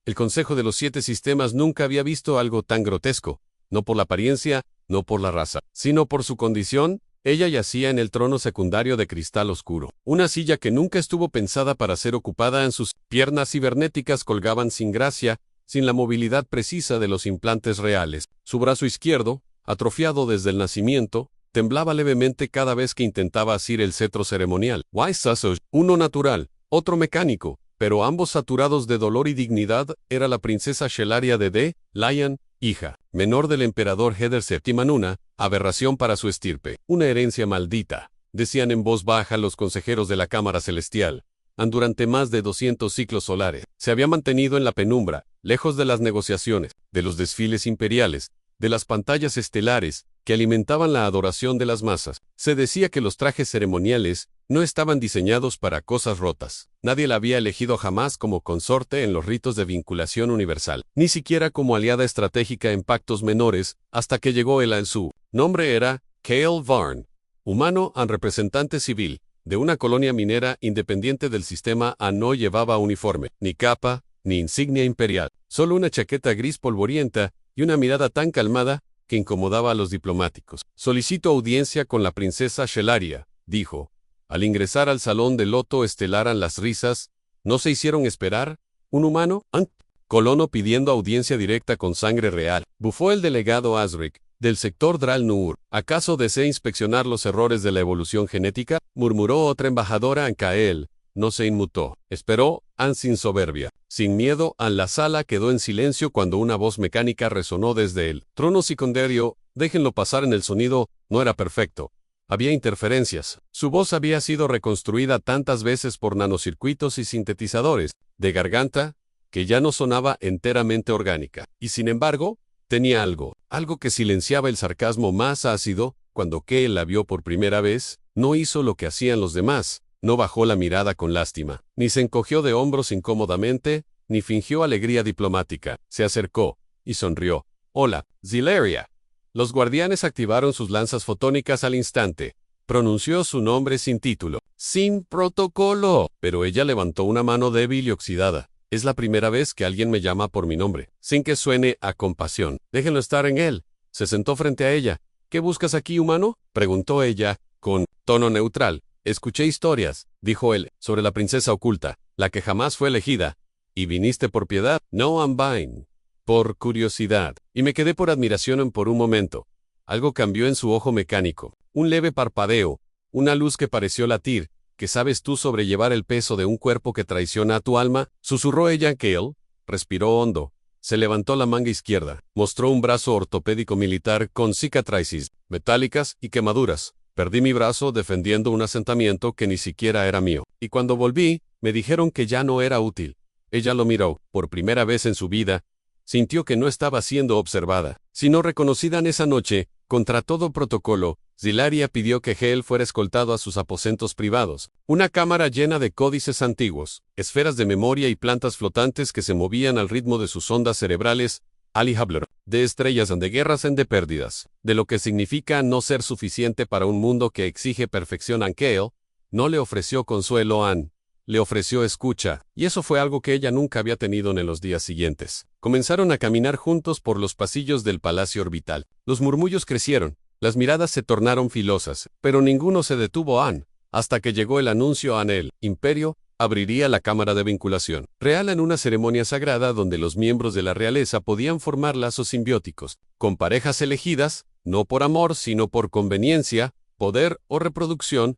El Consejo de los 7 Sistemas nunca había visto algo tan grotesco, no por la apariencia, no por la raza, sino por su condición. Ella yacía en el trono secundario de cristal oscuro, una silla que nunca estuvo pensada para ser ocupada. En sus piernas cibernéticas colgaban sin gracia, sin la movilidad precisa de los implantes reales. Su brazo izquierdo, atrofiado desde el nacimiento, temblaba levemente cada vez que intentaba asir el cetro ceremonial. Uno natural, otro mecánico, pero ambos saturados de dolor y dignidad. Era la princesa Shelaria de Lion, hija menor del emperador Heder VII Nuna, aberración para su estirpe, una herencia maldita, decían en voz baja los consejeros de la Cámara Celestial. Durante más de 200 ciclos solares, se había mantenido en la penumbra, lejos de las negociaciones, de los desfiles imperiales, de las pantallas estelares, que alimentaban la adoración de las masas. Se decía que los trajes ceremoniales no estaban diseñados para cosas rotas. Nadie la había elegido jamás como consorte en los ritos de vinculación universal, ni siquiera como aliada estratégica en pactos menores, hasta que llegó él. Su nombre era Kael Varn, humano representante civil, de una colonia minera independiente del sistema. No llevaba uniforme, ni capa, ni insignia imperial, solo una chaqueta gris polvorienta y una mirada tan calmada que incomodaba a los diplomáticos. Solicito audiencia con la princesa Shelaria, dijo. Al ingresar al salón de loto estelar, las risas no se hicieron esperar. ¿Un humano? Colono pidiendo audiencia directa con sangre real. Bufó el delegado Azric, del sector Dral Nur. ¿Acaso desea inspeccionar los errores de la evolución genética? Murmuró otra embajadora. Kael no se inmutó. Esperó, sin soberbia. Sin miedo, la sala quedó en silencio cuando una voz mecánica resonó desde el trono secundario. Déjenlo pasar. El sonido no era perfecto. Había interferencias. Su voz había sido reconstruida tantas veces por nanocircuitos y sintetizadores de garganta, que ya no sonaba enteramente orgánica. Y sin embargo, tenía algo que silenciaba el sarcasmo más ácido. Cuando Kael la vio por primera vez, no hizo lo que hacían los demás. No bajó la mirada con lástima, ni se encogió de hombros incómodamente, ni fingió alegría diplomática. Se acercó y sonrió. Hola, Zileria. Los guardianes activaron sus lanzas fotónicas al instante. Pronunció su nombre sin título, sin protocolo, pero ella levantó una mano débil y oxidada. Es la primera vez que alguien me llama por mi nombre, sin que suene a compasión. Déjenlo estar en él. Se sentó frente a ella. ¿Qué buscas aquí, humano?, preguntó ella, con tono neutral. Escuché historias, dijo él, sobre la princesa oculta, la que jamás fue elegida. ¿Y viniste por piedad? No, Ambine. Por curiosidad. Y me quedé por admiración por un momento. Algo cambió en su ojo mecánico. Un leve parpadeo, una luz que pareció latir. ¿Qué sabes tú sobre llevar el peso de un cuerpo que traiciona a tu alma?, susurró ella. Kael respiró hondo. Se levantó la manga izquierda. Mostró un brazo ortopédico militar con cicatrices metálicas y quemaduras. Perdí mi brazo defendiendo un asentamiento que ni siquiera era mío. Y cuando volví, me dijeron que ya no era útil. Ella lo miró. Por primera vez en su vida, sintió que no estaba siendo observada, sino reconocida. En esa noche, contra todo protocolo, Zilaria pidió que Kael fuera escoltado a sus aposentos privados. Una cámara llena de códices antiguos, esferas de memoria y plantas flotantes que se movían al ritmo de sus ondas cerebrales. Ali Habler, de estrellas de guerras de pérdidas, de lo que significa no ser suficiente para un mundo que exige perfección. Kael no le ofreció consuelo. Le ofreció escucha, y eso fue algo que ella nunca había tenido. En los días siguientes, comenzaron a caminar juntos por los pasillos del Palacio Orbital. Los murmullos crecieron, las miradas se tornaron filosas, pero ninguno se detuvo hasta que llegó el anuncio. El imperio abriría la cámara de vinculación real en una ceremonia sagrada donde los miembros de la realeza podían formar lazos simbióticos, con parejas elegidas, no por amor sino por conveniencia, poder o reproducción.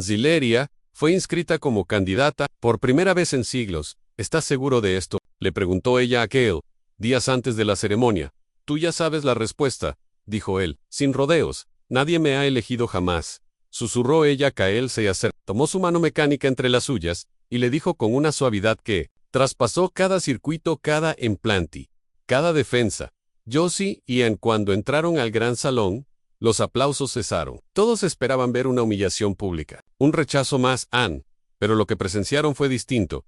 Zileria fue inscrita como candidata por primera vez en siglos. ¿Estás seguro de esto?, le preguntó ella a Kael, días antes de la ceremonia. Tú ya sabes la respuesta, dijo él, sin rodeos. Nadie me ha elegido jamás, susurró ella. Kael se acercó, tomó su mano mecánica entre las suyas, y le dijo con una suavidad que traspasó cada circuito, cada implante, cada defensa. Josie y cuando entraron al gran salón, los aplausos cesaron. Todos esperaban ver una humillación pública, un rechazo más. Pero lo que presenciaron fue distinto.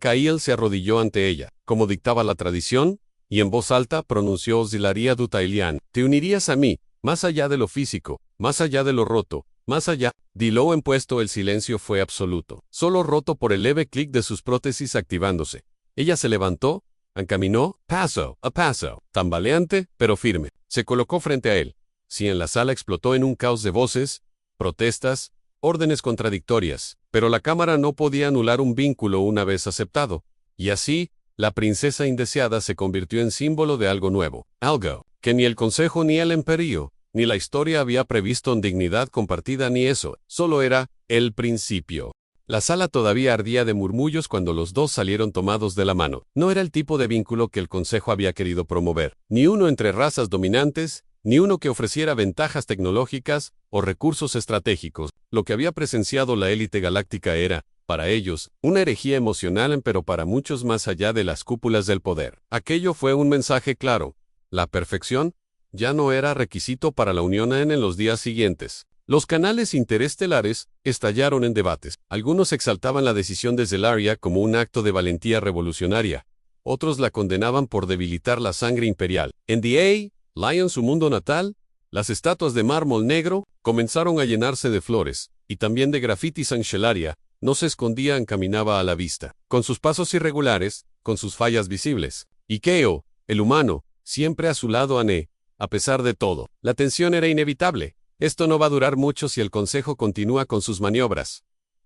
Kael se arrodilló ante ella, como dictaba la tradición, y en voz alta pronunció: Zilaria Dutailian, te unirías a mí, más allá de lo físico, más allá de lo roto, más allá. Diló impuesto. El silencio fue absoluto, solo roto por el leve clic de sus prótesis activándose. Ella se levantó, Encaminó, paso a paso, tambaleante, pero firme. Se colocó frente a él. Sí, en la sala explotó en un caos de voces, protestas, órdenes contradictorias, pero la cámara no podía anular un vínculo una vez aceptado. Y así, la princesa indeseada se convirtió en símbolo de algo nuevo, algo que ni el consejo ni el imperio, ni la historia había previsto en dignidad compartida ni eso, solo era el principio. La sala todavía ardía de murmullos cuando los dos salieron tomados de la mano. No era el tipo de vínculo que el consejo había querido promover, ni uno entre razas dominantes, ni uno que ofreciera ventajas tecnológicas o recursos estratégicos. Lo que había presenciado la élite galáctica era, para ellos, una herejía emocional, pero para muchos más allá de las cúpulas del poder. Aquello fue un mensaje claro. La perfección ya no era requisito para la unión en los días siguientes. Los canales interestelares estallaron en debates. Algunos exaltaban la decisión de Zelaria como un acto de valentía revolucionaria. Otros la condenaban por debilitar la sangre imperial. En The Lion, su mundo natal, las estatuas de mármol negro comenzaron a llenarse de flores, y también de grafitis. Shelaria no se escondía, caminaba a la vista, con sus pasos irregulares, con sus fallas visibles. Y Keo, el humano, siempre a su lado. A pesar de todo, la tensión era inevitable. Esto no va a durar mucho si el consejo continúa con sus maniobras,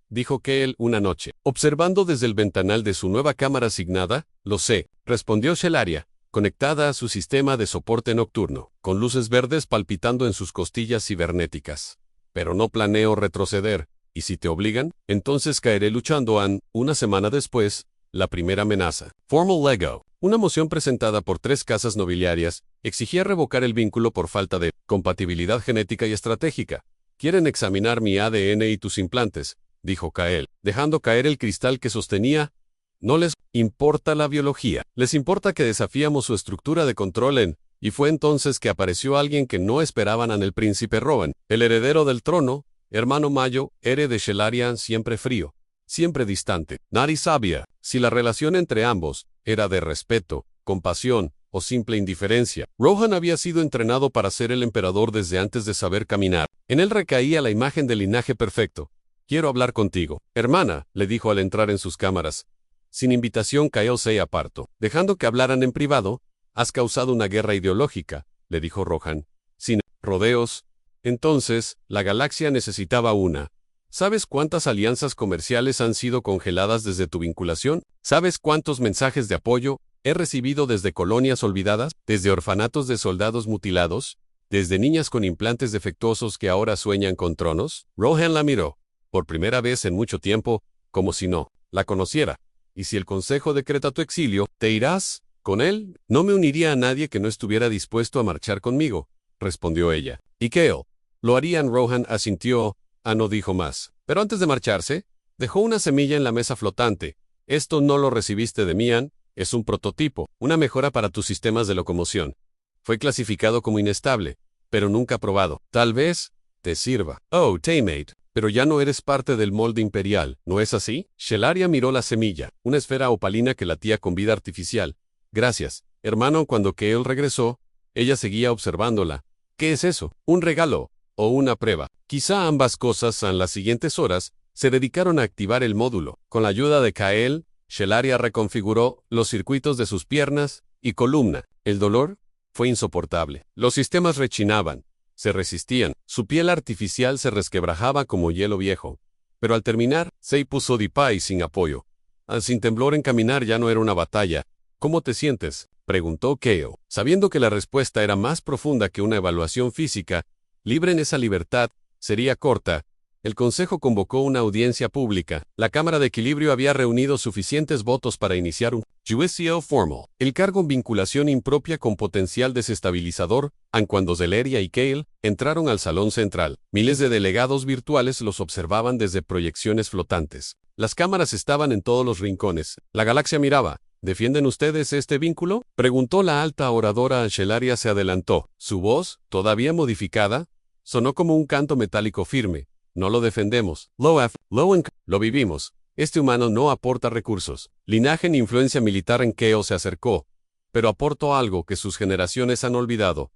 dijo Kale una noche, observando desde el ventanal de su nueva cámara asignada. Lo sé, respondió Shelaria, conectada a su sistema de soporte nocturno, con luces verdes palpitando en sus costillas cibernéticas. Pero no planeo retroceder, y si te obligan, entonces caeré luchando. Una semana después, la primera amenaza. Formal Lego. Una moción presentada por 3 casas nobiliarias exigía revocar el vínculo por falta de compatibilidad genética y estratégica. Quieren examinar mi ADN y tus implantes, dijo Kael, dejando caer el cristal que sostenía. No les importa la biología, les importa que desafiamos su estructura de control y fue entonces que apareció alguien que no esperaban. El príncipe Rowan, el heredero del trono, hermano mayo, héroe de Shelaria, siempre frío, siempre distante. Nadie sabía si la relación entre ambos era de respeto, compasión o simple indiferencia. Rohan había sido entrenado para ser el emperador desde antes de saber caminar. En él recaía la imagen del linaje perfecto. Quiero hablar contigo, hermana, le dijo al entrar en sus cámaras. Sin invitación, Kael se apartó, dejando que hablaran en privado. Has causado una guerra ideológica, le dijo Rohan. Sin rodeos. Entonces, la galaxia necesitaba una. ¿Sabes cuántas alianzas comerciales han sido congeladas desde tu vinculación? ¿Sabes cuántos mensajes de apoyo he recibido desde colonias olvidadas, desde orfanatos de soldados mutilados, desde niñas con implantes defectuosos que ahora sueñan con tronos? Rohan la miró, por primera vez en mucho tiempo, como si no la conociera. ¿Y si el consejo decreta tu exilio, te irás con él? No me uniría a nadie que no estuviera dispuesto a marchar conmigo, respondió ella. ¿Y Kale? Lo harían. Rohan asintió. No dijo más. Pero antes de marcharse, dejó una semilla en la mesa flotante. Esto no lo recibiste de mí, es un prototipo, una mejora para tus sistemas de locomoción. Fue clasificado como inestable, pero nunca probado. Tal vez te sirva. Oh, Taymate, pero ya no eres parte del molde imperial, ¿no es así? Shelaria miró la semilla, una esfera opalina que latía con vida artificial. Gracias, hermano. Cuando Kale regresó, ella seguía observándola. ¿Qué es eso? ¿Un regalo o una prueba? Quizá ambas cosas. En las siguientes horas, se dedicaron a activar el módulo. Con la ayuda de Kael, Shelaria reconfiguró los circuitos de sus piernas y columna. El dolor fue insoportable. Los sistemas rechinaban, se resistían. Su piel artificial se resquebrajaba como hielo viejo. Pero al terminar, se puso de pie sin apoyo. Sin temblor en caminar. Ya no era una batalla. ¿Cómo te sientes?, preguntó Kale, sabiendo que la respuesta era más profunda que una evaluación física. Libre. En esa libertad, sería corta. El consejo convocó una audiencia pública. La Cámara de Equilibrio había reunido suficientes votos para iniciar un juicio formal. El cargo en vinculación impropia con potencial desestabilizador. Cuando Zelaria y Kale entraron al salón central, miles de delegados virtuales los observaban desde proyecciones flotantes. Las cámaras estaban en todos los rincones. La galaxia miraba. ¿Defienden ustedes este vínculo?, preguntó la alta oradora. Shelaria se adelantó. Su voz, todavía modificada, sonó como un canto metálico firme. No lo defendemos. Lo vivimos. Este humano no aporta recursos, linaje ni influencia militar. En Kale se acercó, pero aportó algo que sus generaciones han olvidado.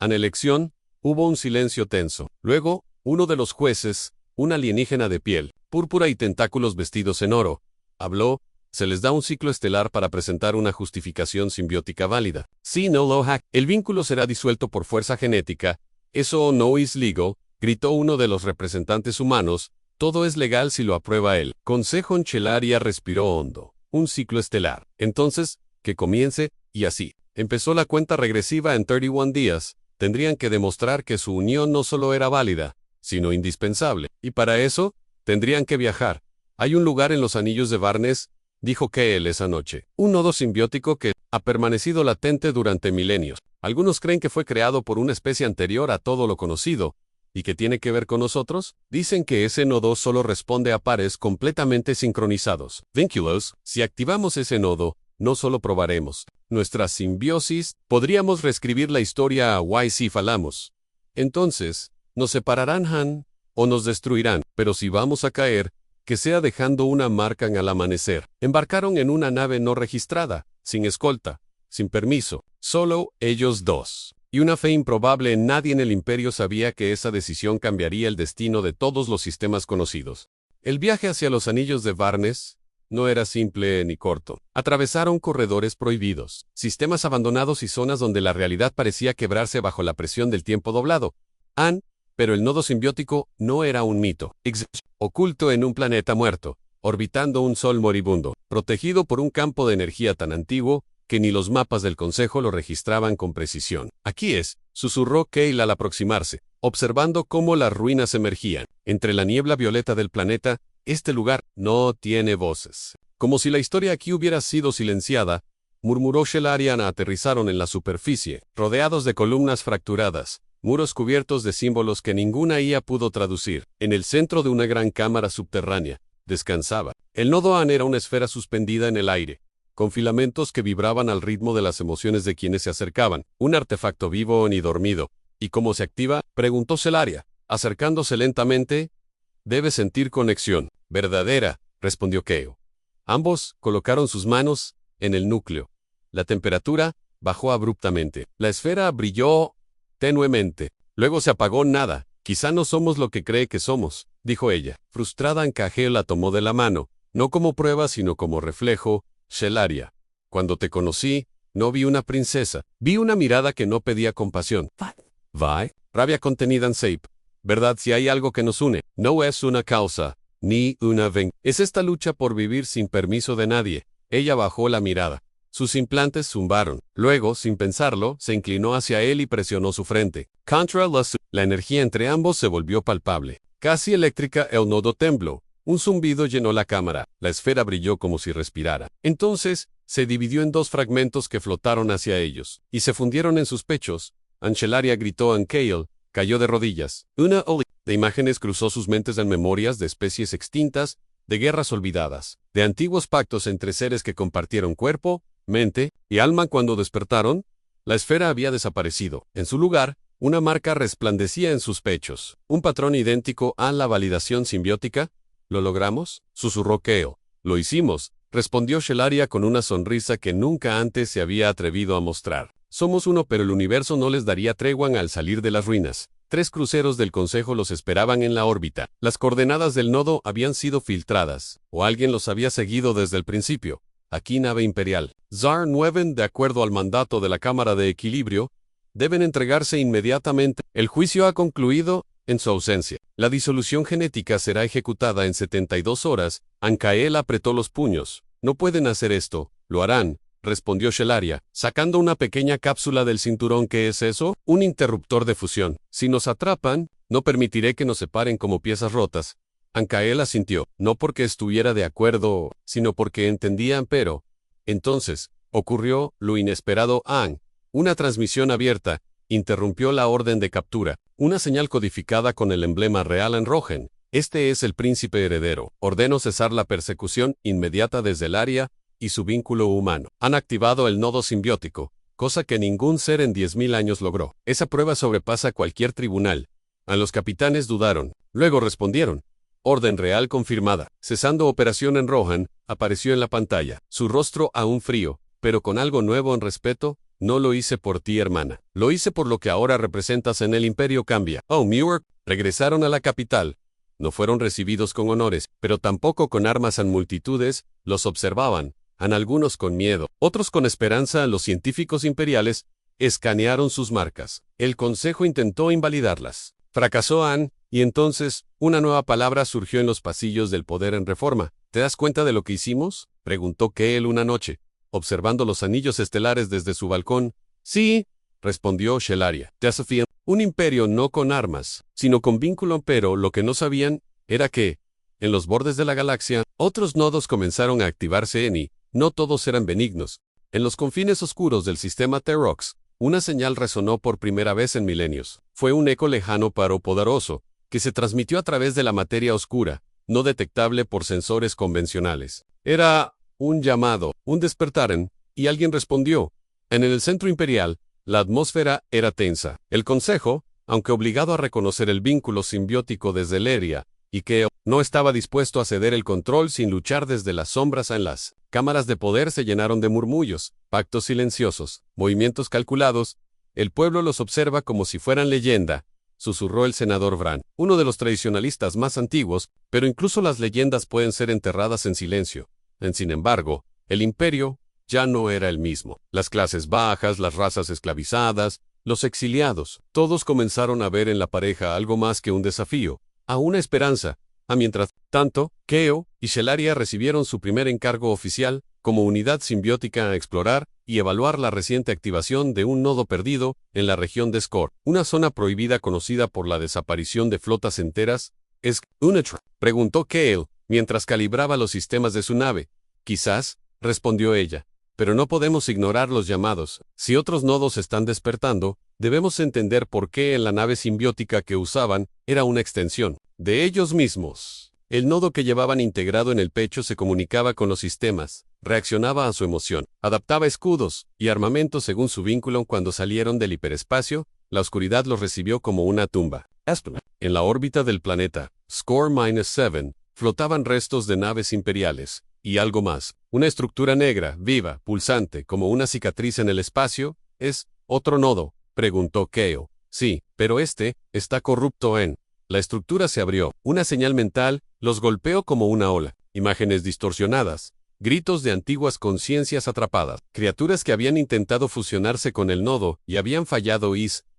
En elección, hubo un silencio tenso. Luego, uno de los jueces, un alienígena de piel púrpura y tentáculos vestidos en oro, habló. se les da un ciclo estelar para presentar una justificación simbiótica válida. Si no lo hack, el vínculo será disuelto por fuerza genética. Eso no es legal, gritó uno de los representantes humanos. Todo es legal si lo aprueba él. Consejo Chelaria respiró hondo. Un ciclo estelar. Entonces, que comience, y así. Empezó la cuenta regresiva en 31 días. Tendrían que demostrar que su unión no solo era válida, sino indispensable. Y para eso, tendrían que viajar. Hay un lugar en los anillos de Barnes, dijo Kale esa noche. Un nodo simbiótico que ha permanecido latente durante milenios. Algunos creen que fue creado por una especie anterior a todo lo conocido, y que tiene que ver con nosotros. Dicen que ese nodo solo responde a pares completamente sincronizados. Vínculos, si activamos ese nodo, no solo probaremos nuestra simbiosis, podríamos reescribir la historia a Y si falamos. Entonces, nos separarán Han, o nos destruirán, pero si vamos a caer, que sea dejando una marca al amanecer. Embarcaron en una nave no registrada, sin escolta, sin permiso, solo ellos dos. Y una fe improbable en nadie en el imperio sabía que esa decisión cambiaría el destino de todos los sistemas conocidos. El viaje hacia los anillos de Barnes no era simple ni corto. Atravesaron corredores prohibidos, sistemas abandonados y zonas donde la realidad parecía quebrarse bajo la presión del tiempo doblado. Pero el nodo simbiótico no era un mito. Oculto en un planeta muerto, orbitando un sol moribundo, protegido por un campo de energía tan antiguo que ni los mapas del Consejo lo registraban con precisión. Aquí es, susurró Kale al aproximarse, observando cómo las ruinas emergían. Entre la niebla violeta del planeta, este lugar no tiene voces. Como si la historia aquí hubiera sido silenciada, murmuró Shelarian. Aterrizaron en la superficie, rodeados de columnas fracturadas, muros cubiertos de símbolos que ninguna IA pudo traducir. En el centro de una gran cámara subterránea, descansaba. El nodo An era una esfera suspendida en el aire, con filamentos que vibraban al ritmo de las emociones de quienes se acercaban. Un artefacto vivo ni dormido. ¿Y cómo se activa?, preguntó Selaria, acercándose lentamente. Debe sentir conexión. Verdadera, respondió Keo. Ambos colocaron sus manos en el núcleo. La temperatura bajó abruptamente. La esfera brilló tenuemente. Luego se apagó. Nada. Quizá no somos lo que cree que somos, dijo ella. Frustrada, Anka'Gel la tomó de la mano, no como prueba sino como reflejo. Shelaria, cuando te conocí, no vi una princesa. Vi una mirada que no pedía compasión. ¿Vai? Rabia contenida en Sape. ¿Verdad? Si hay algo que nos une, no es una causa, ni una venganza. Es esta lucha por vivir sin permiso de nadie. Ella bajó la mirada. Sus implantes zumbaron. Luego, sin pensarlo, se inclinó hacia él y presionó su frente. La energía entre ambos se volvió palpable. Casi eléctrica, el nodo tembló. Un zumbido llenó la cámara. La esfera brilló como si respirara. Entonces, se dividió en dos fragmentos que flotaron hacia ellos, y se fundieron en sus pechos. Anchelaria gritó. Kale cayó de rodillas. Una ola de imágenes cruzó sus mentes en memorias de especies extintas, de guerras olvidadas, de antiguos pactos entre seres que compartieron cuerpo, mente y alma. Cuando despertaron, la esfera había desaparecido. En su lugar, una marca resplandecía en sus pechos. Un patrón idéntico a la validación simbiótica. ¿Lo logramos?, susurró Kale. Lo hicimos, respondió Shelaria con una sonrisa que nunca antes se había atrevido a mostrar. Somos uno, pero el universo no les daría tregua al salir de las ruinas. 3 cruceros del Consejo los esperaban en la órbita. Las coordenadas del nodo habían sido filtradas, o alguien los había seguido desde el principio. Aquí nave imperial. Zar 9, de acuerdo al mandato de la Cámara de Equilibrio, deben entregarse inmediatamente. El juicio ha concluido en su ausencia. La disolución genética será ejecutada en 72 horas. Ankael apretó los puños. No pueden hacer esto. Lo harán, respondió Shelaria, sacando una pequeña cápsula del cinturón. ¿Qué es eso? Un interruptor de fusión. Si nos atrapan, no permitiré que nos separen como piezas rotas. Ankael asintió, no porque estuviera de acuerdo, sino porque entendían. Pero entonces, ocurrió lo inesperado. Una transmisión abierta interrumpió la orden de captura. Una señal codificada con el emblema real en rojo. Este es el príncipe heredero. Ordeno cesar la persecución inmediata desde el área y su vínculo humano. Han activado el nodo simbiótico, cosa que ningún ser en 10.000 años logró. Esa prueba sobrepasa cualquier tribunal. Los capitanes dudaron. Luego respondieron. Orden real confirmada. Cesando operación en Rohan, apareció en la pantalla. Su rostro aún frío, pero con algo nuevo en respeto. No lo hice por ti, hermana. Lo hice por lo que ahora representas en el Imperio. Cambia. Muir, regresaron a la capital. No fueron recibidos con honores, pero tampoco con armas en multitudes, los observaban, algunos con miedo, otros con esperanza. Los científicos imperiales escanearon sus marcas. El consejo intentó invalidarlas. Fracasó Anne, y entonces, una nueva palabra surgió en los pasillos del poder en Reforma. ¿Te das cuenta de lo que hicimos?, preguntó Kale una noche, observando los anillos estelares desde su balcón. Sí, respondió Shelaria. Desafían un imperio no con armas, sino con vínculo, pero lo que no sabían era que, en los bordes de la galaxia, otros nodos comenzaron a activarse y no todos eran benignos. En los confines oscuros del sistema Terox, una señal resonó por primera vez en milenios. Fue un eco lejano pero poderoso, que se transmitió a través de la materia oscura, no detectable por sensores convencionales. Era un llamado, un despertar, y alguien respondió. En el centro imperial, la atmósfera era tensa. El Consejo, aunque obligado a reconocer el vínculo simbiótico desde Leria, y que no estaba dispuesto a ceder el control sin luchar desde las sombras, en las cámaras de poder se llenaron de murmullos, pactos silenciosos, movimientos calculados. El pueblo los observa como si fueran leyenda, susurró el senador Bran, uno de los tradicionalistas más antiguos, pero incluso las leyendas pueden ser enterradas en silencio. Sin embargo, el imperio ya no era el mismo. Las clases bajas, las razas esclavizadas, los exiliados, todos comenzaron a ver en la pareja algo más que un desafío, a una esperanza. Mientras tanto, Keo y Shelaria recibieron su primer encargo oficial, como unidad simbiótica, a explorar y evaluar la reciente activación de un nodo perdido en la región de Skor, una zona prohibida conocida por la desaparición de flotas enteras. ¿Es Unetra?, preguntó Kale, mientras calibraba los sistemas de su nave. Quizás, respondió ella, pero no podemos ignorar los llamados. Si otros nodos están despertando, debemos entender por qué en la nave simbiótica que usaban era una extensión de ellos mismos. El nodo que llevaban integrado en el pecho se comunicaba con los sistemas, reaccionaba a su emoción, adaptaba escudos y armamento según su vínculo. Cuando salieron del hiperespacio, la oscuridad los recibió como una tumba. En la órbita del planeta Skor-7 flotaban restos de naves imperiales, y algo más, una estructura negra, viva, pulsante, como una cicatriz en el espacio. ¿Es otro nodo?, preguntó Kale. Sí, pero este está corrupto. La estructura se abrió. Una señal mental los golpeó como una ola. Imágenes distorsionadas, gritos de antiguas conciencias atrapadas, criaturas que habían intentado fusionarse con el nodo y habían fallado.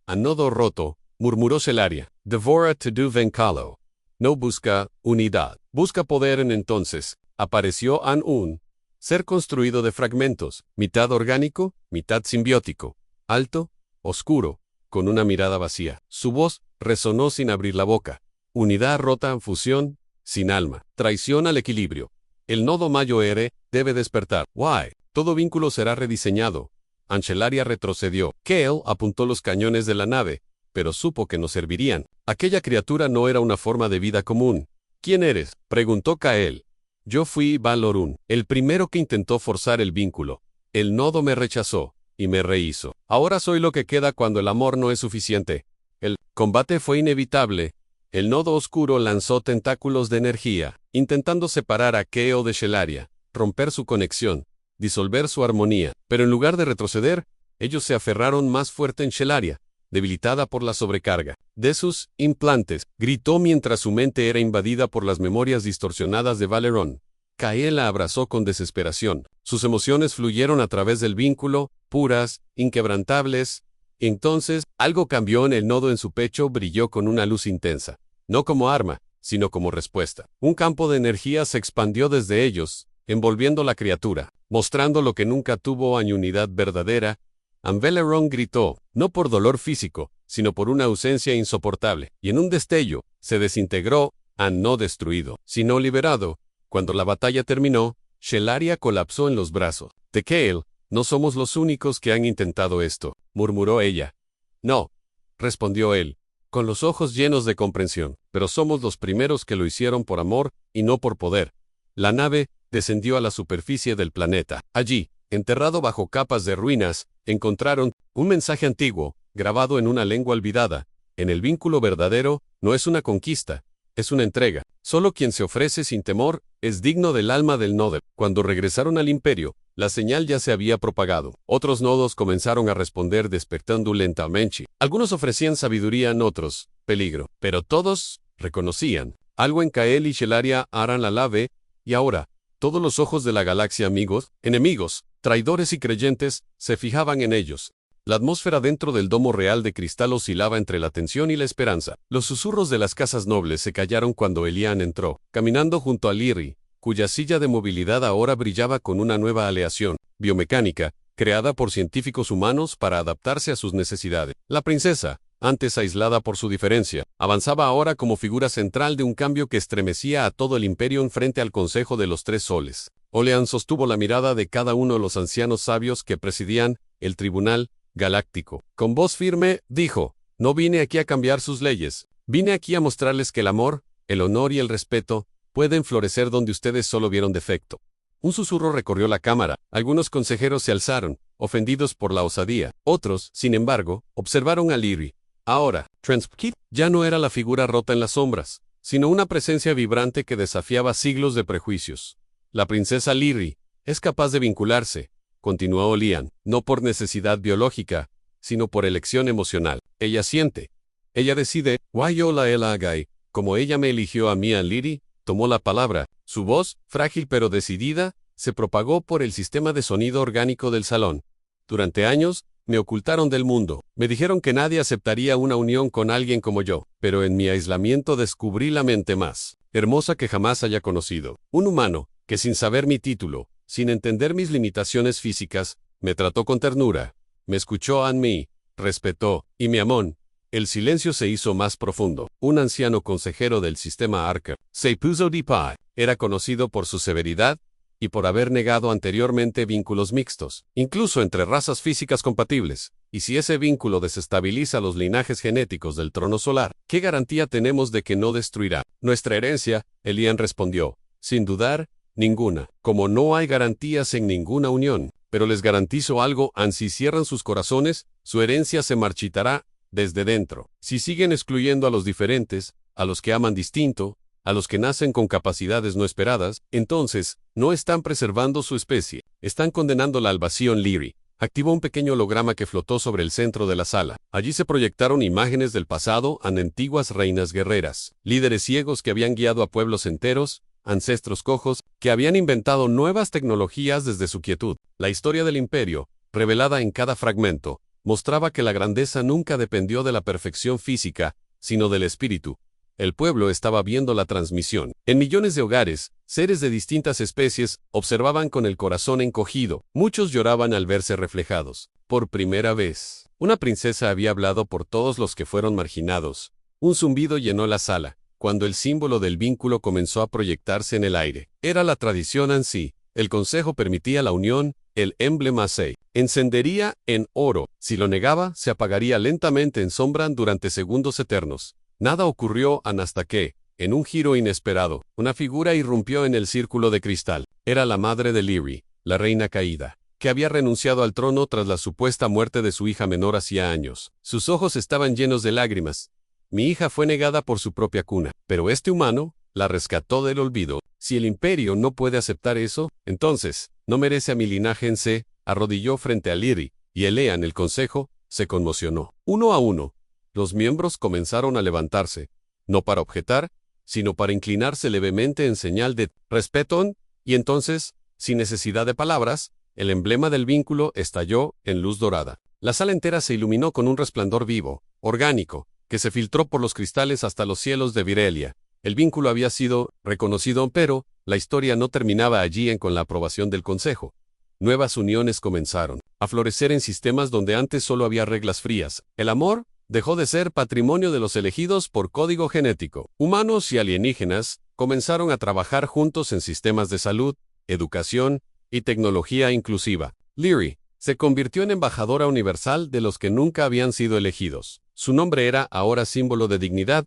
A nodo roto, murmuró Shelaria. Devora Tedu Venkalo. No busca unidad, busca poder. Entonces apareció un ser construido de fragmentos, mitad orgánico, mitad simbiótico, alto, oscuro, con una mirada vacía. Su voz resonó sin abrir la boca. Unidad rota, fusión, sin alma, traición al equilibrio. El nodo Mayo-R debe despertar. Why? Todo vínculo será rediseñado. Shelaria retrocedió. Kale apuntó los cañones de la nave, pero supo que no servirían. Aquella criatura no era una forma de vida común. ¿Quién eres?, preguntó Kael. Yo fui Valorun, el primero que intentó forzar el vínculo. El nodo me rechazó y me rehizo. Ahora soy lo que queda cuando el amor no es suficiente. El combate fue inevitable. El nodo oscuro lanzó tentáculos de energía, intentando separar a Keo de Shelaria, romper su conexión, disolver su armonía. Pero en lugar de retroceder, ellos se aferraron más fuerte en Shelaria, debilitada por la sobrecarga de sus implantes, gritó mientras su mente era invadida por las memorias distorsionadas de Valeron. Kael la abrazó con desesperación. Sus emociones fluyeron a través del vínculo, puras, inquebrantables. Entonces, algo cambió. En el nodo en su pecho brilló con una luz intensa, no como arma, sino como respuesta. Un campo de energía se expandió desde ellos, envolviendo la criatura, mostrando lo que nunca tuvo: unidad verdadera. Valeron gritó, no por dolor físico, sino por una ausencia insoportable, y en un destello, se desintegró, no destruido, sino liberado. Cuando la batalla terminó, Shelaria colapsó en los brazos de Kale. No somos los únicos que han intentado esto, murmuró ella. No, respondió él, con los ojos llenos de comprensión, pero somos los primeros que lo hicieron por amor, y no por poder. La nave descendió a la superficie del planeta. Allí, enterrado bajo capas de ruinas, encontraron un mensaje antiguo, grabado en una lengua olvidada. En el vínculo verdadero, no es una conquista, es una entrega. Solo quien se ofrece sin temor es digno del alma del nodo. Cuando regresaron al imperio, la señal ya se había propagado. Otros nodos comenzaron a responder despertando lentamente. Algunos ofrecían sabiduría, otros peligro, pero todos reconocían Algo en Kael y Shelaria harán la lave, y ahora, todos los ojos de la galaxia, amigos, enemigos, traidores y creyentes, se fijaban en ellos. La atmósfera dentro del domo real de cristal oscilaba entre la tensión y la esperanza. Los susurros de las casas nobles se callaron cuando Elian entró, caminando junto a Lyri, cuya silla de movilidad ahora brillaba con una nueva aleación biomecánica, creada por científicos humanos para adaptarse a sus necesidades. La princesa, antes aislada por su diferencia, avanzaba ahora como figura central de un cambio que estremecía a todo el imperio en frente al Consejo de los Tres Soles. Olean sostuvo la mirada de cada uno de los ancianos sabios que presidían el Tribunal Galáctico. Con voz firme, dijo, no vine aquí a cambiar sus leyes, vine aquí a mostrarles que el amor, el honor y el respeto pueden florecer donde ustedes solo vieron defecto. Un susurro recorrió la cámara, algunos consejeros se alzaron, ofendidos por la osadía. Otros, sin embargo, observaron a Lyri. Ahora, Transkip ya no era la figura rota en las sombras, sino una presencia vibrante que desafiaba siglos de prejuicios. La princesa Lyri es capaz de vincularse, continuó Olian, no por necesidad biológica, sino por elección emocional. Ella siente. Ella decide, Wayola el Agai, como ella me eligió a mí, a Lyri, tomó la palabra. Su voz, frágil pero decidida, se propagó por el sistema de sonido orgánico del salón. Durante años, me ocultaron del mundo. Me dijeron que nadie aceptaría una unión con alguien como yo, pero en mi aislamiento descubrí la mente más hermosa que jamás haya conocido. Un humano, que sin saber mi título, sin entender mis limitaciones físicas, me trató con ternura, me escuchó a mí, respetó, y me amó. El silencio se hizo más profundo. Un anciano consejero del sistema Arker, Seipuzo Dipai, era conocido por su severidad y por haber negado anteriormente vínculos mixtos, incluso entre razas físicas compatibles. Y si ese vínculo desestabiliza los linajes genéticos del trono solar, ¿qué garantía tenemos de que no destruirá nuestra herencia? Elian respondió, sin dudar, ninguna. Como no hay garantías en ninguna unión, pero les garantizo algo, si cierran sus corazones, su herencia se marchitará desde dentro. Si siguen excluyendo a los diferentes, a los que aman distinto, a los que nacen con capacidades no esperadas, entonces, no están preservando su especie, están condenándola al vacío. En Lyri activó un pequeño holograma que flotó sobre el centro de la sala. Allí se proyectaron imágenes del pasado, antiguas reinas guerreras, líderes ciegos que habían guiado a pueblos enteros, ancestros cojos, que habían inventado nuevas tecnologías desde su quietud. La historia del imperio, revelada en cada fragmento, mostraba que la grandeza nunca dependió de la perfección física, sino del espíritu. El pueblo estaba viendo la transmisión. En millones de hogares, seres de distintas especies observaban con el corazón encogido. Muchos lloraban al verse reflejados. Por primera vez, una princesa había hablado por todos los que fueron marginados. Un zumbido llenó la sala, cuando el símbolo del vínculo comenzó a proyectarse en el aire. Era la tradición en sí. El consejo permitía la unión, el emblema se encendería en oro. Si lo negaba, se apagaría lentamente en sombra durante segundos eternos. Nada ocurrió hasta que, en un giro inesperado, una figura irrumpió en el círculo de cristal. Era la madre de Lyri, la reina caída, que había renunciado al trono tras la supuesta muerte de su hija menor hacía años. Sus ojos estaban llenos de lágrimas. Mi hija fue negada por su propia cuna, pero este humano la rescató del olvido. Si el imperio no puede aceptar eso, entonces, no merece a mi linaje. En se arrodilló frente a Lyri, y Elean, el consejo, se conmocionó. Uno a uno, los miembros comenzaron a levantarse, no para objetar, sino para inclinarse levemente en señal de respeto, y entonces, sin necesidad de palabras, el emblema del vínculo estalló en luz dorada. La sala entera se iluminó con un resplandor vivo, orgánico, que se filtró por los cristales hasta los cielos de Virelia. El vínculo había sido reconocido, pero la historia no terminaba allí con la aprobación del consejo. Nuevas uniones comenzaron a florecer en sistemas donde antes solo había reglas frías. El amor dejó de ser patrimonio de los elegidos por código genético. Humanos y alienígenas comenzaron a trabajar juntos en sistemas de salud, educación y tecnología inclusiva. Lyri se convirtió en embajadora universal de los que nunca habían sido elegidos. Su nombre era ahora símbolo de dignidad,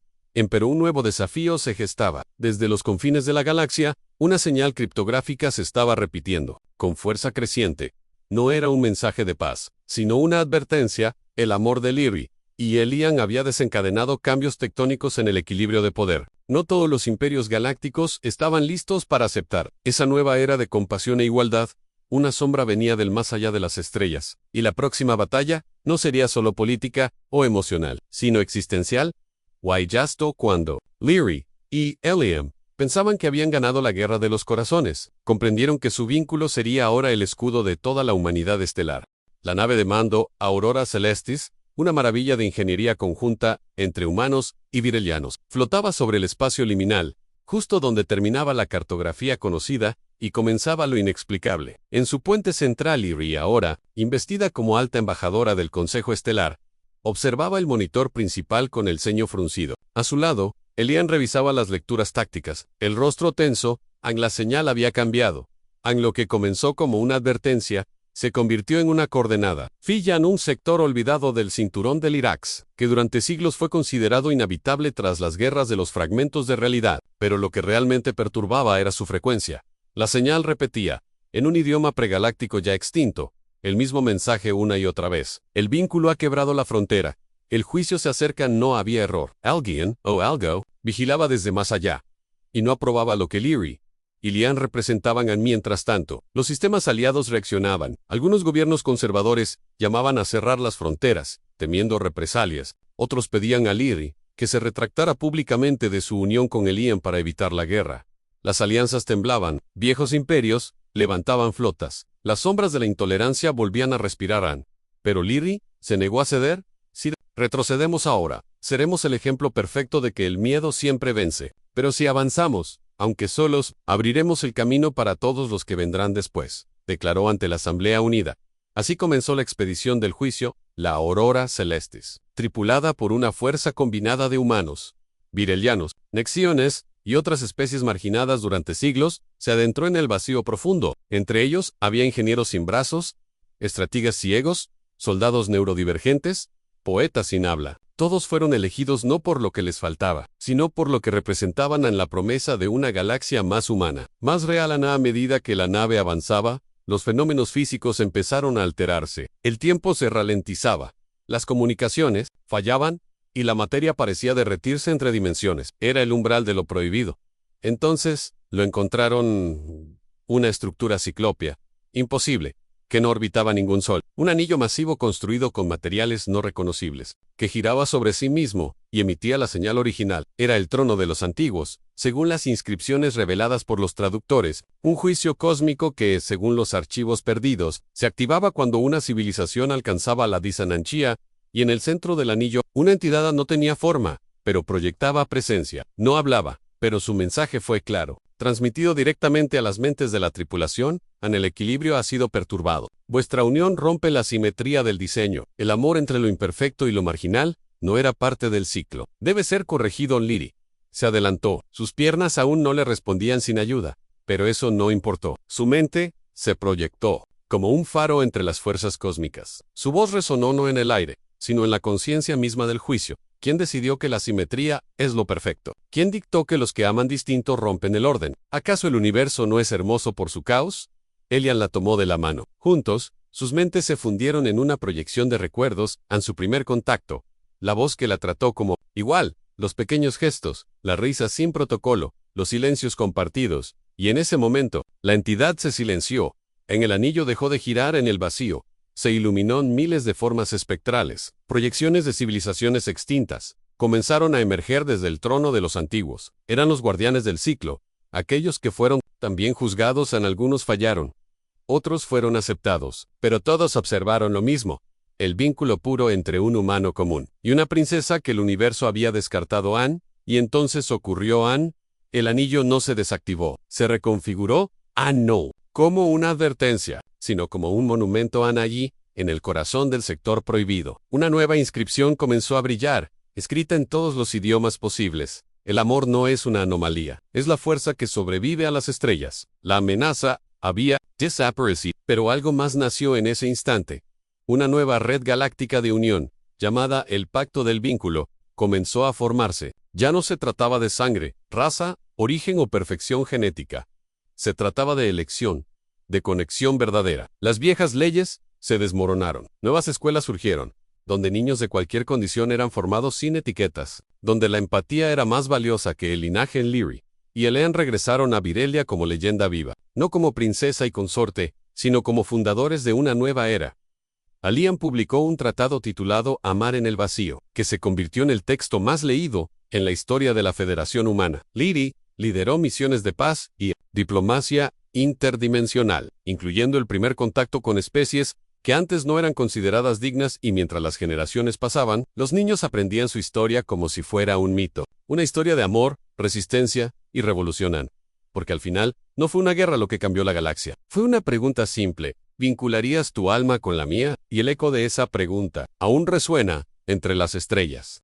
pero un nuevo desafío se gestaba. Desde los confines de la galaxia, una señal criptográfica se estaba repitiendo, con fuerza creciente. No era un mensaje de paz, sino una advertencia. El amor de Lyri y Elian había desencadenado cambios tectónicos en el equilibrio de poder. No todos los imperios galácticos estaban listos para aceptar esa nueva era de compasión e igualdad. Una sombra venía del más allá de las estrellas, y la próxima batalla no sería solo política o emocional, sino existencial. Why justo cuando Lyri y Eliam pensaban que habían ganado la guerra de los corazones. Comprendieron que su vínculo sería ahora el escudo de toda la humanidad estelar. La nave de mando, Aurora Celestis, una maravilla de ingeniería conjunta entre humanos y virelianos, flotaba sobre el espacio liminal, justo donde terminaba la cartografía conocida y comenzaba lo inexplicable. En su puente central, Lyri, ahora, investida como alta embajadora del Consejo Estelar, observaba el monitor principal con el ceño fruncido. A su lado, Elian revisaba las lecturas tácticas. El rostro tenso, la señal había cambiado. Lo que comenzó como una advertencia, se convirtió en una coordenada. Fiyan, un sector olvidado del cinturón del Irax, que durante siglos fue considerado inhabitable tras las guerras de los fragmentos de realidad, pero lo que realmente perturbaba era su frecuencia. La señal repetía, en un idioma pregaláctico ya extinto, el mismo mensaje una y otra vez. El vínculo ha quebrado la frontera. El juicio se acerca, no había error. Alguien, o algo, vigilaba desde más allá. Y no aprobaba lo que Lyri y Lian representaban. Mientras tanto, los sistemas aliados reaccionaban. Algunos gobiernos conservadores llamaban a cerrar las fronteras, temiendo represalias. Otros pedían a Lyri que se retractara públicamente de su unión con Elian para evitar la guerra. Las alianzas temblaban, viejos imperios levantaban flotas. Las sombras de la intolerancia volvían a respirar. Pero Lyri se negó a ceder. Si retrocedemos ahora, seremos el ejemplo perfecto de que el miedo siempre vence. Pero si avanzamos, aunque solos, abriremos el camino para todos los que vendrán después, declaró ante la Asamblea Unida. Así comenzó la expedición del juicio, la Aurora Celestis, tripulada por una fuerza combinada de humanos, virelianos, nexiones y otras especies marginadas durante siglos, se adentró en el vacío profundo. Entre ellos, había ingenieros sin brazos, estrategas ciegos, soldados neurodivergentes, poetas sin habla. Todos fueron elegidos no por lo que les faltaba, sino por lo que representaban en la promesa de una galaxia más humana, más real. A medida que la nave avanzaba, los fenómenos físicos empezaron a alterarse. El tiempo se ralentizaba, las comunicaciones fallaban, y la materia parecía derretirse entre dimensiones. Era el umbral de lo prohibido. Entonces, lo encontraron una estructura ciclópea, imposible, que no orbitaba ningún sol, un anillo masivo construido con materiales no reconocibles, que giraba sobre sí mismo y emitía la señal original. Era el trono de los antiguos, según las inscripciones reveladas por los traductores, un juicio cósmico que, según los archivos perdidos, se activaba cuando una civilización alcanzaba la disananchía, y en el centro del anillo, una entidad no tenía forma, pero proyectaba presencia. No hablaba, pero su mensaje fue claro. Transmitido directamente a las mentes de la tripulación, el equilibrio ha sido perturbado. Vuestra unión rompe la simetría del diseño. El amor entre lo imperfecto y lo marginal no era parte del ciclo. Debe ser corregido. Lyri se adelantó. Sus piernas aún no le respondían sin ayuda, pero eso no importó. Su mente se proyectó como un faro entre las fuerzas cósmicas. Su voz resonó no en el aire, sino en la conciencia misma del juicio. ¿Quién decidió que la simetría es lo perfecto? ¿Quién dictó que los que aman distinto rompen el orden? ¿Acaso el universo no es hermoso por su caos? Elian la tomó de la mano. Juntos, sus mentes se fundieron en una proyección de recuerdos, en su primer contacto. La voz que la trató como igual, los pequeños gestos, las risas sin protocolo, los silencios compartidos, y en ese momento, la entidad se silenció. En el anillo dejó de girar en el vacío. Se iluminó en miles de formas espectrales. Proyecciones de civilizaciones extintas comenzaron a emerger desde el trono de los antiguos. Eran los guardianes del ciclo, aquellos que fueron también juzgados. Algunos fallaron, otros fueron aceptados, pero todos observaron lo mismo: el vínculo puro entre un humano común y una princesa que el universo había descartado. Y entonces ocurrió. El anillo no se desactivó, se reconfiguró. No como una advertencia, sino como un monumento. Allí, en el corazón del sector prohibido, una nueva inscripción comenzó a brillar, escrita en todos los idiomas posibles. El amor no es una anomalía, es la fuerza que sobrevive a las estrellas. La amenaza había desaparecido, pero algo más nació en ese instante. Una nueva red galáctica de unión, llamada el Pacto del Vínculo, comenzó a formarse. Ya no se trataba de sangre, raza, origen o perfección genética. Se trataba de elección, de conexión verdadera. Las viejas leyes se desmoronaron. Nuevas escuelas surgieron, donde niños de cualquier condición eran formados sin etiquetas, donde la empatía era más valiosa que el linaje. En Lyri y Elian regresaron a Virelia como leyenda viva, no como princesa y consorte, sino como fundadores de una nueva era. Elian publicó un tratado titulado Amar en el Vacío, que se convirtió en el texto más leído en la historia de la Federación Humana. Liri lideró misiones de paz y diplomacia interdimensional, incluyendo el primer contacto con especies que antes no eran consideradas dignas, y mientras las generaciones pasaban, los niños aprendían su historia como si fuera un mito. Una historia de amor, resistencia y revolución. Porque al final, no fue una guerra lo que cambió la galaxia. Fue una pregunta simple: ¿vincularías tu alma con la mía? Y el eco de esa pregunta aún resuena entre las estrellas.